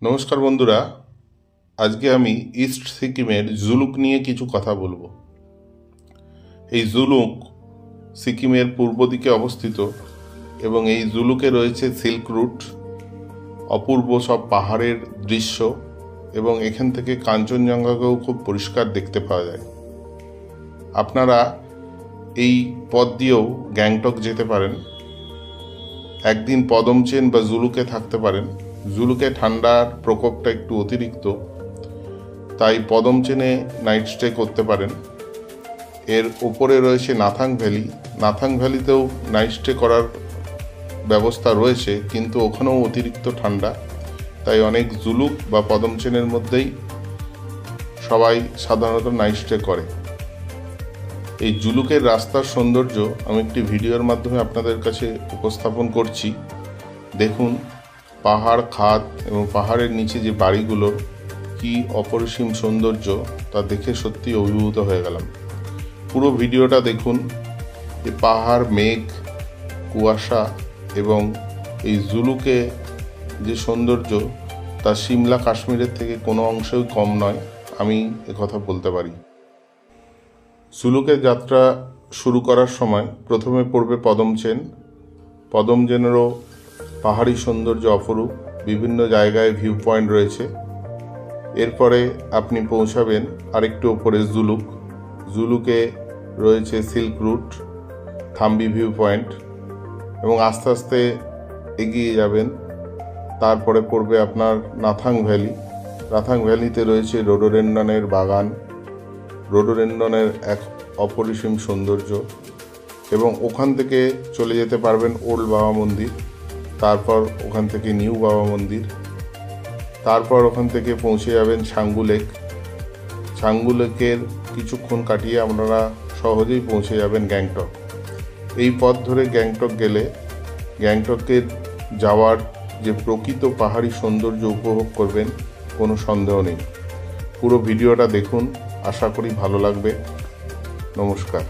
নমস্কার বন্ধুরা, আজকে আমি ইস্ট সিকিমের জুলুক নিয়ে কিছু কথা বলবো। এই জুলুক সিকিমের পূর্ব দিকে অবস্থিত এবং এই জুলুকে রয়েছে সিল্ক রুট, অপূর্ব সব পাহাড়ের দৃশ্য এবং এখান থেকে কাঞ্চনজঙ্ঘাকেও খুব পরিষ্কার দেখতে পাওয়া যায়। আপনারা এই পথ দিয়েও গ্যাংটক যেতে পারেন, একদিন পদমচেন বা জুলুকে থাকতে পারেন। জুলুকে ঠান্ডার প্রকোপটা একটু অতিরিক্ত, তাই পদমচেনে নাইট স্টে করতে পারেন। এর ওপরে রয়েছে নাথাং ভ্যালি। নাথাং ভ্যালিতেও নাইট স্টে করার ব্যবস্থা রয়েছে, কিন্তু ওখানেও অতিরিক্ত ঠান্ডা, তাই অনেক জুলুক বা পদমচেনের মধ্যেই সবাই সাধারণত নাইট স্টে করে। এই জুলুকের রাস্তার সৌন্দর্য আমি একটি ভিডিওর মাধ্যমে আপনাদের কাছে উপস্থাপন করছি। দেখুন পাহাড়, খাদ এবং পাহাড়ের নিচে যে বাড়িগুলোর কি অপরিসীম সৌন্দর্য, তা দেখে সত্যি অভিভূত হয়ে গেলাম। পুরো ভিডিওটা দেখুন। এই পাহাড়, মেঘ, কুয়াশা এবং এই জুলুকে যে সৌন্দর্য, তা সিমলা কাশ্মীরের থেকে কোনো অংশেও কম নয়, আমি একথা বলতে পারি। জুলুকের যাত্রা শুরু করার সময় প্রথমে পড়বে পদমচেন। পদমচেনেরও পাহাড়ি সৌন্দর্য অপরূপ, বিভিন্ন জায়গায় ভিউ পয়েন্ট রয়েছে। এরপরে আপনি পৌঁছাবেন আরেকটু ওপরে জুলুক। জুলুকে রয়েছে silk route, Thambi view point এবং আস্তে আস্তে এগিয়ে যাবেন। তারপরে পড়বে আপনার নাথাং ভ্যালি। নাথাং ভ্যালিতে রয়েছে রোডোডেনড্রনের বাগান, রোডোডেনড্রনের এক অপরিসীম সৌন্দর্য, এবং ওখান থেকে চলে যেতে পারবেন ওল্ড বাবা মন্দির, তারপর ওখান থেকে নিউ বাবা মন্দির, তারপর ওখান থেকে পৌঁছে যাবেন ছাঙ্গু লেক। ছাঙ্গু লেকের কিছুক্ষণ কাটিয়ে আপনারা সহজেই পৌঁছে যাবেন গ্যাংটক। এই পথ ধরে গ্যাংটক গেলে গ্যাংটকের যাওয়ার যে প্রকৃত পাহাড়ি সৌন্দর্য উপভোগ করবেন, কোনো সন্দেহ নেই। পুরো ভিডিওটা দেখুন, আশা করি ভালো লাগবে। নমস্কার।